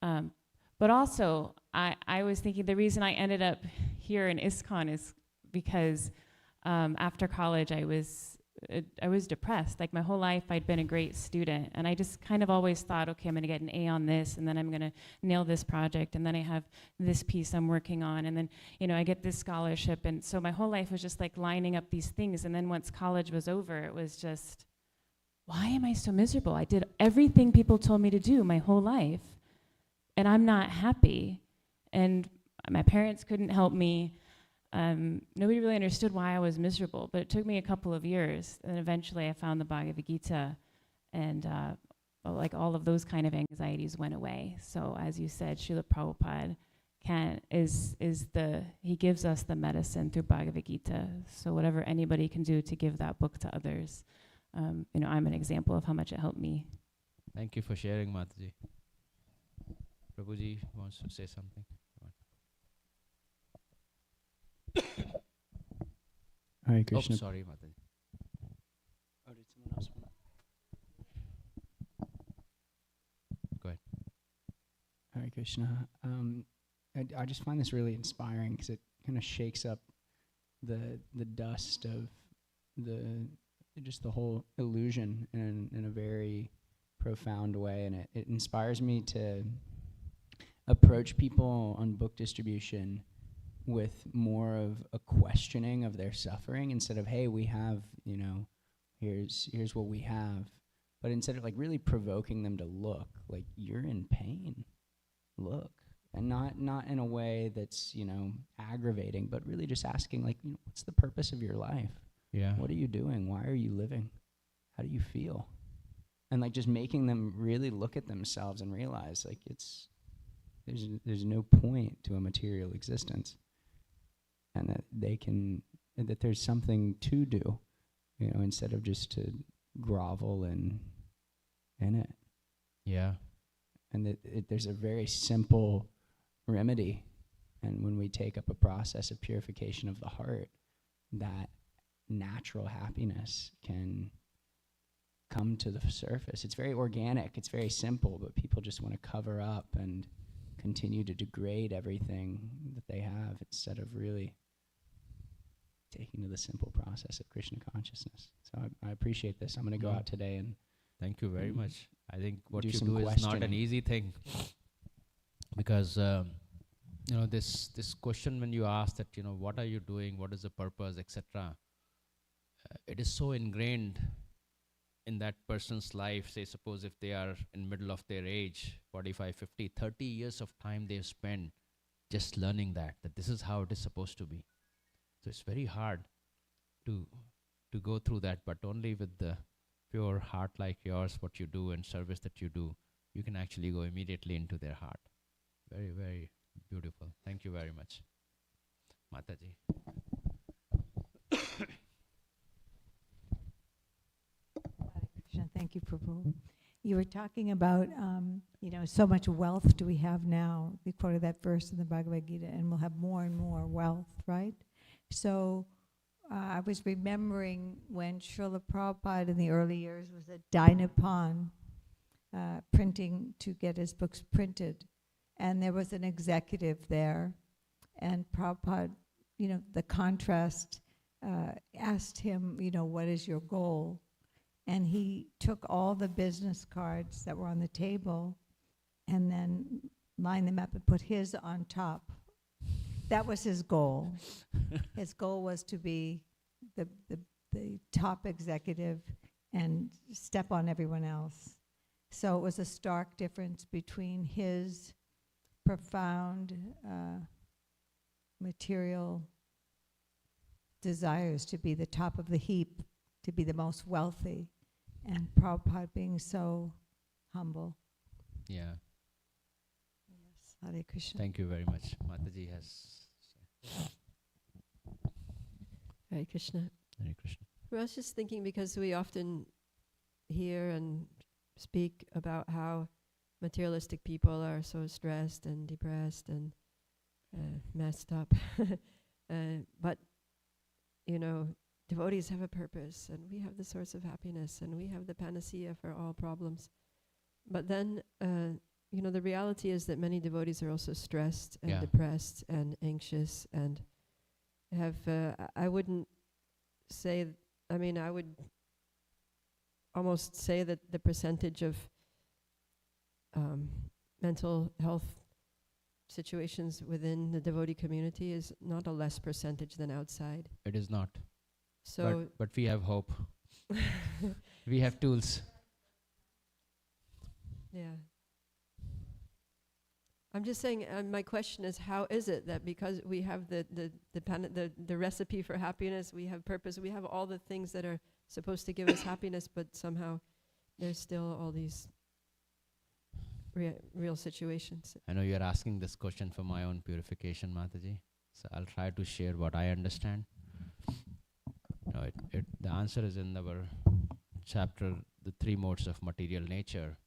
But also, I was thinking the reason I ended up here in ISKCON is because after college I was depressed. Like my whole life I'd been a great student, and I just kind of always thought, okay, I'm gonna get an A on this, and then I'm gonna nail this project, and then I have this piece I'm working on, and then I get this scholarship. And so my whole life was just like lining up these things. And then once college was over, it was just, why am I so miserable? I did everything people told me to do my whole life, and I'm not happy. And my parents couldn't help me. Nobody really understood why I was miserable, but it took me a couple of years, and eventually I found the Bhagavad Gita, and like all of those kind of anxieties went away. So as you said, Srila Prabhupada he gives us the medicine through Bhagavad Gita. So whatever anybody can do to give that book to others, I'm an example of how much it helped me. Thank you for sharing, Mataji. Prabhuji wants to say something. Hare Krishna. Oh, sorry, Mataji. Oh, did someone else want to? Go ahead. Hare Krishna. I just find this really inspiring because it kind of shakes up the dust of the whole illusion in a very profound way, and it inspires me to approach people on book distribution with more of a questioning of their suffering instead of, hey, we have, here's what we have, but instead of like really provoking them to look like you're in pain, look. And not in a way that's, aggravating, but really just asking, like, what's the purpose of your life? Yeah. What are you doing? Why are you living? How do you feel? And like just making them really look at themselves and realize, like, there's no point to a material existence, and that there's something to do, instead of just to grovel in it. Yeah. And that there's a very simple remedy, and when we take up a process of purification of the heart, that natural happiness can come to the surface. It's very organic, it's very simple, but people just want to cover up and continue to degrade everything that they have instead of really taking to the simple process of Krishna consciousness. So I appreciate this. I'm going to go out today and thank you very much. I think what do you some do is not an questioning. easy thing, because this question when you ask that, what are you doing, what is the purpose, etc. It is so ingrained in that person's life. Say, suppose if they are in middle of their age, 45, 50, 30 years of time they've spent just learning that this is how it is supposed to be. So it's very hard to go through that, but only with the pure heart like yours, what you do and service that you do, you can actually go immediately into their heart. Very, very beautiful. Thank you very much, Mataji. Krishna, thank you, Prabhu. You were talking about, so much wealth do we have now. We quoted that verse in the Bhagavad Gita, and we'll have more and more wealth, right? So I was remembering when Srila Prabhupada in the early years was at Dynapan printing to get his books printed. And there was an executive there, and Prabhupada, the contrast, asked him, what is your goal? And he took all the business cards that were on the table and then lined them up and put his on top. That was his goal. His goal was to be the top executive and step on everyone else. So it was a stark difference between his profound material desires to be the top of the heap, to be the most wealthy, and Prabhupada being so humble. Yeah. Yes, Hare Krishna. Thank you very much. Mataji has. Hare Krishna. Hare Krishna. Well, I was just thinking, because we often hear and speak about how materialistic people are so stressed and depressed and messed up. But, devotees have a purpose, and we have the source of happiness, and we have the panacea for all problems. But then, the reality is that many devotees are also stressed and depressed and anxious and have, I wouldn't say, I would almost say that the percentage of mental health situations within the devotee community is not a less percentage than outside. It is not. So, but we have hope. We have tools. Yeah. I'm just saying, my question is, how is it that because we have the recipe for happiness, we have purpose, we have all the things that are supposed to give us happiness, but somehow there's still all these real situations. I know you're asking this question for my own purification, Mataji. So I'll try to share what I understand. No, the answer is in our chapter, The Three Modes of Material Nature,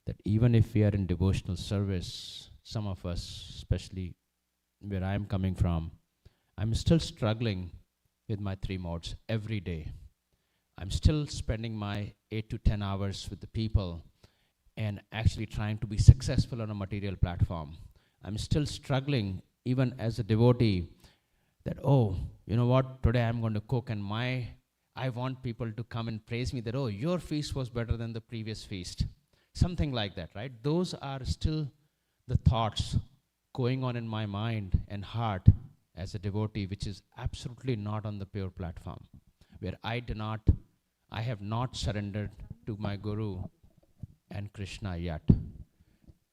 that even if we are in devotional service, some of us, especially where I'm coming from, I'm still struggling with my three modes every day. I'm still spending my 8 to 10 hours with the people and actually trying to be successful on a material platform. I'm still struggling, even as a devotee, that, oh, you know what, today I'm going to cook and I want people to come and praise me that, oh, your feast was better than the previous feast. Something like that, right? Those are still the thoughts going on in my mind and heart as a devotee, which is absolutely not on the pure platform, where I have not surrendered to my Guru and Krishna yet.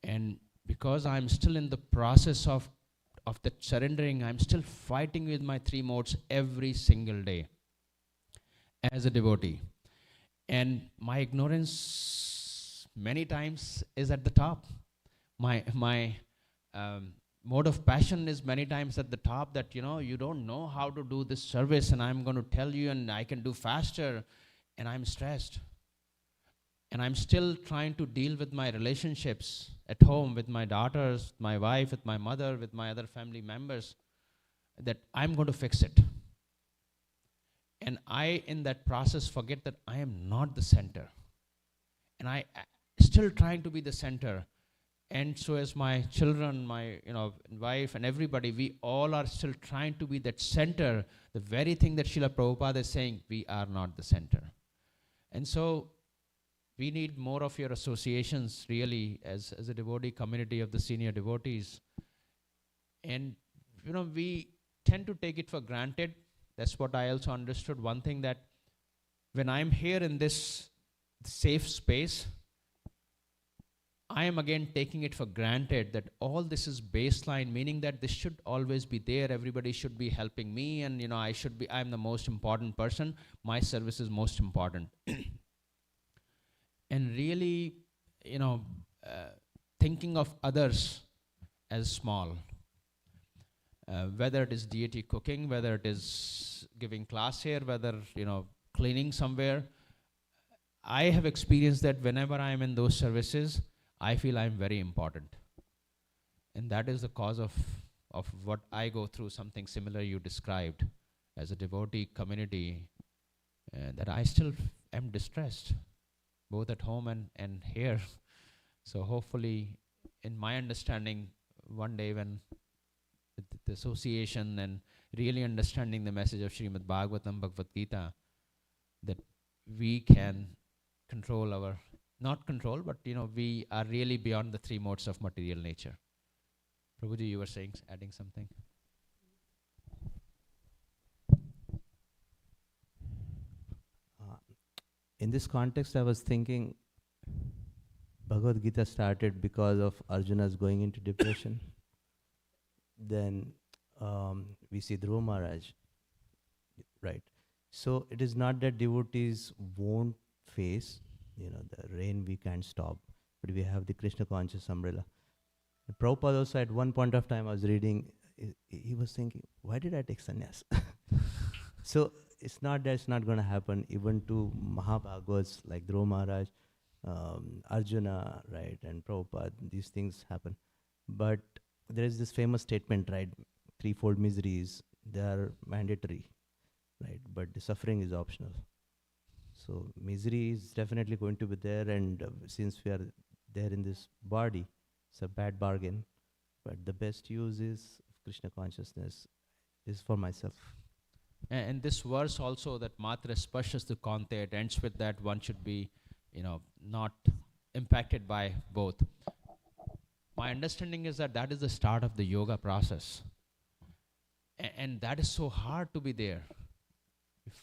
And because I'm still in the process of that surrendering, I'm still fighting with my three modes every single day as a devotee. And my ignorance many times is at the top. My mode of passion is many times at the top, that, you don't know how to do this service and I'm going to tell you and I can do faster, and I'm stressed. And I'm still trying to deal with my relationships at home with my daughters, my wife, with my mother, with my other family members, that I'm going to fix it. And I, in that process, forget that I am not the center. And I still trying to be the center. And so as my children, my wife and everybody, we all are still trying to be that center, the very thing that Srila Prabhupada is saying, we are not the center. And so we need more of your associations, really, as a devotee community of the senior devotees. And, we tend to take it for granted. That's what I also understood. One thing, that when I'm here in this safe space, I am again taking it for granted that all this is baseline, meaning that this should always be there. Everybody should be helping me, and, I'm the most important person. My service is most important. And really, thinking of others as small, whether it is deity cooking, whether it is giving class here, whether, cleaning somewhere. I have experienced that whenever I am in those services, I feel I'm very important. And that is the cause of what I go through, something similar you described as a devotee community, that I still am distressed, both at home and here. So hopefully, in my understanding, one day when the association and really understanding the message of Srimad Bhagavatam, Bhagavad Gita, that we can control not control, but we are really beyond the three modes of material nature. Prabhuji, you were saying, adding something? In this context, I was thinking Bhagavad Gita started because of Arjuna's going into depression. Then we see Dhruva Maharaj, right? So it is not that devotees won't face, the rain we can't stop, but we have the Krishna conscious umbrella. And Prabhupada also, at one point of time I was reading, he was thinking, why did I take sannyas? So it's not that it's not going to happen. Even to Mahabhagavats like Dhruva Maharaj, Arjuna, right, and Prabhupada, these things happen. But there is this famous statement, right? Threefold miseries, they are mandatory, right? But the suffering is optional. So misery is definitely going to be there, and since we are there in this body, it's a bad bargain. But the best use is Krishna consciousness is for myself. And this verse also, that Matra Spashas Kante, it ends with that one should be, not impacted by both. My understanding is that is the start of the yoga process. And that is so hard to be there.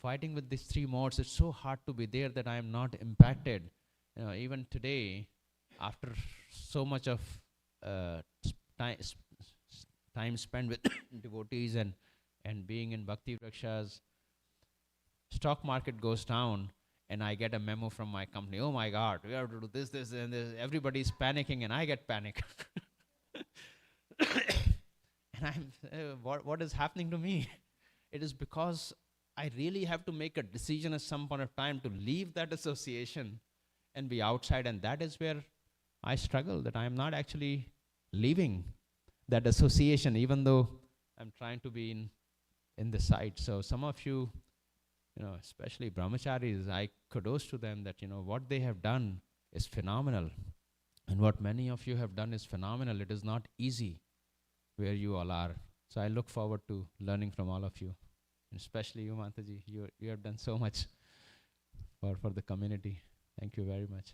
Fighting with these three modes, it's so hard to be there that I am not impacted. Even today, after so much of time spent with devotees and being in Bhakti Rakshas, stock market goes down, and I get a memo from my company, oh my God, we have to do this, this, and this. Everybody's panicking, and I get panic. And I'm, what is happening to me? It is because I really have to make a decision at some point of time to leave that association and be outside. And that is where I struggle, that I am not actually leaving that association, even though I'm trying to be in the side. So some of you, especially brahmacharis, I kudos to them that, what they have done is phenomenal. And what many of you have done is phenomenal. It is not easy where you all are. So I look forward to learning from all of you, and especially you, Mataji. You have done so much for the community. Thank you very much.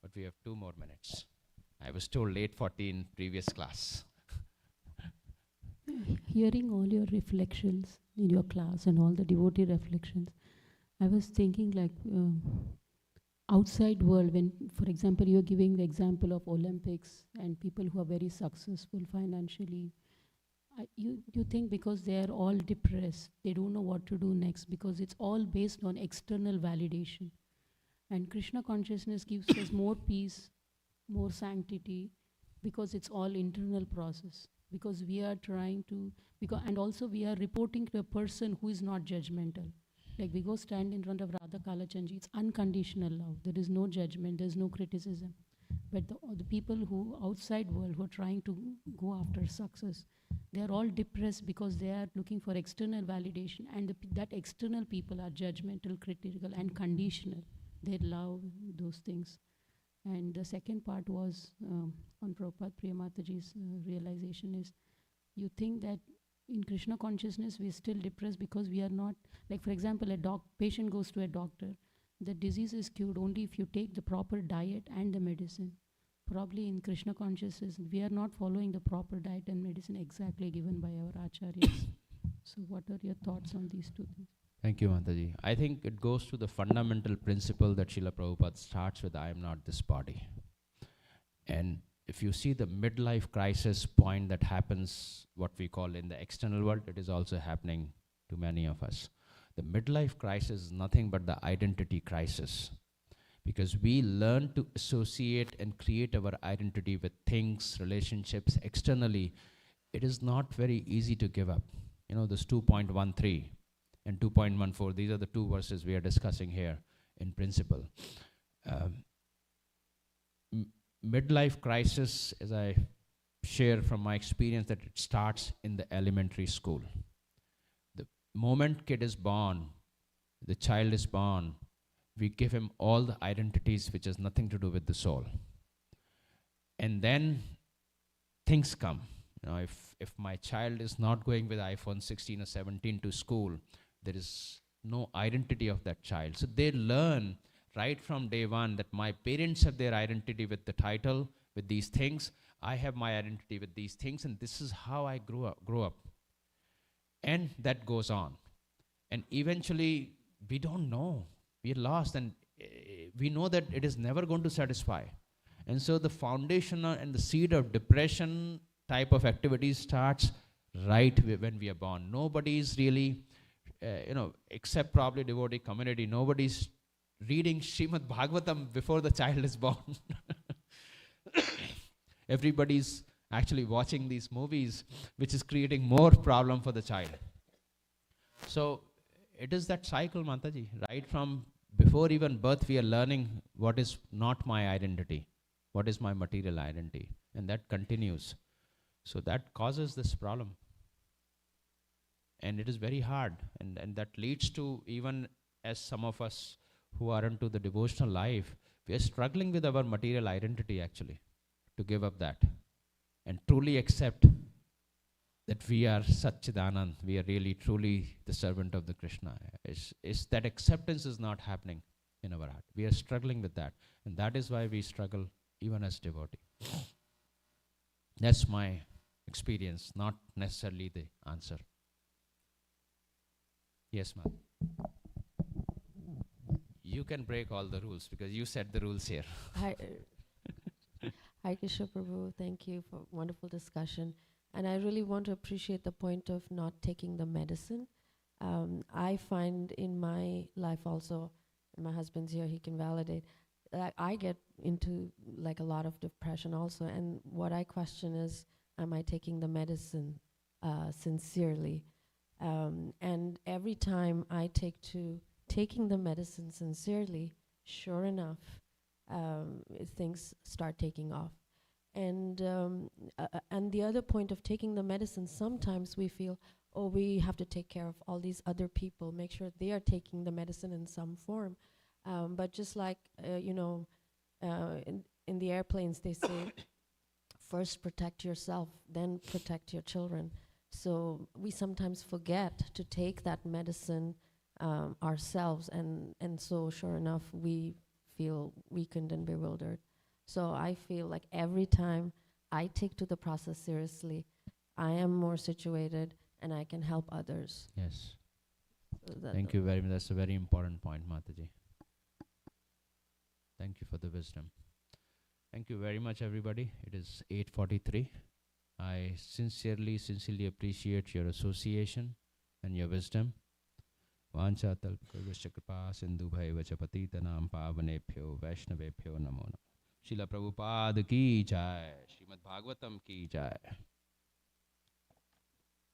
But we have 2 more minutes. I was told 8:40 in previous class. Hearing all your reflections in your class and all the devotee reflections, I was thinking like outside world, when, for example, you're giving the example of Olympics and people who are very successful financially, you think because they are all depressed, they don't know what to do next because it's all based on external validation. And Krishna consciousness gives us more peace, more sanctity, because it's all internal process. Because we are trying to, and also we are reporting to a person who is not judgmental. Like we go stand in front of Radha Kalachandji, it's unconditional love. There is no judgment, there's no criticism. But the people who outside world who are trying to go after success, they are all depressed because they are looking for external validation, and that external people are judgmental, critical, and conditional. They love those things. And the second part was on Prabhupada Priyamataji's realization is, you think that in Krishna consciousness we are still depressed because we are not, like for example, a patient goes to a doctor, the disease is cured only if you take the proper diet and the medicine. Probably in Krishna consciousness we are not following the proper diet and medicine exactly given by our acharyas. So what are your thoughts on these 2 things? Thank you, Mataji. I think it goes to the fundamental principle that Srila Prabhupada starts with, I am not this body. And if you see the midlife crisis point that happens, what we call in the external world, it is also happening to many of us. The midlife crisis is nothing but the identity crisis. Because we learn to associate and create our identity with things, relationships externally. It is not very easy to give up. This 2.13 and 2.14, these are the 2 verses we are discussing here in principle. Midlife crisis, as I share from my experience, that it starts in the elementary school. The moment kid is born, the child is born, we give him all the identities which has nothing to do with the soul. And then things come. If my child is not going with iPhone 16 or 17 to school, there is no identity of that child. So they learn right from day one that my parents have their identity with the title, with these things. I have my identity with these things, and this is how I grow up. And that goes on. And eventually, we don't know. We are lost, and we know that it is never going to satisfy. And so the foundation and the seed of depression type of activity starts right when we are born. Nobody is really, except probably devotee community, nobody's reading Srimad Bhagavatam before the child is born. Everybody's actually watching these movies, which is creating more problem for the child. So it is that cycle, Mataji. Right from before even birth, we are learning what is not my identity, what is my material identity, and that continues. So that causes this problem. And it is very hard, and that leads to, even as some of us who are into the devotional life, we are struggling with our material identity actually, to give up that and truly accept that we are Satchidanand, we are really truly the servant of the Krishna. It's that acceptance is not happening in our heart. We are struggling with that, and that is why we struggle even as devotee. That's my experience, not necessarily the answer. Yes, ma'am. You can break all the rules because you set the rules here. Hi, Krishna Prabhu. Thank you for wonderful discussion. And I really want to appreciate the point of not taking the medicine. I find in my life also, and my husband's here, he can validate, that I get into like a lot of depression also. And what I question is, am I taking the medicine sincerely? And every time I take to taking the medicine sincerely, sure enough, things start taking off. And the other point of taking the medicine, sometimes we feel, oh, we have to take care of all these other people, make sure they are taking the medicine in some form. But just like, in the airplanes, they say, first protect yourself, then protect your children. So we sometimes forget to take that medicine ourselves, and so sure enough, we feel weakened and bewildered. So I feel like every time I take to the process seriously, I am more situated and I can help others. Yes. So that Thank you very much. That's a very important point, Mataji. Thank you for the wisdom. Thank you very much, everybody. It is 8:43. I sincerely appreciate your association and your wisdom. Vancha talpakavasya kripa sindhu bhaivacha patitanam pavanebhyo vaishnavebhyo namo namo. Srila Prabhupada ki jai. Srimad Bhagavatam ki jai.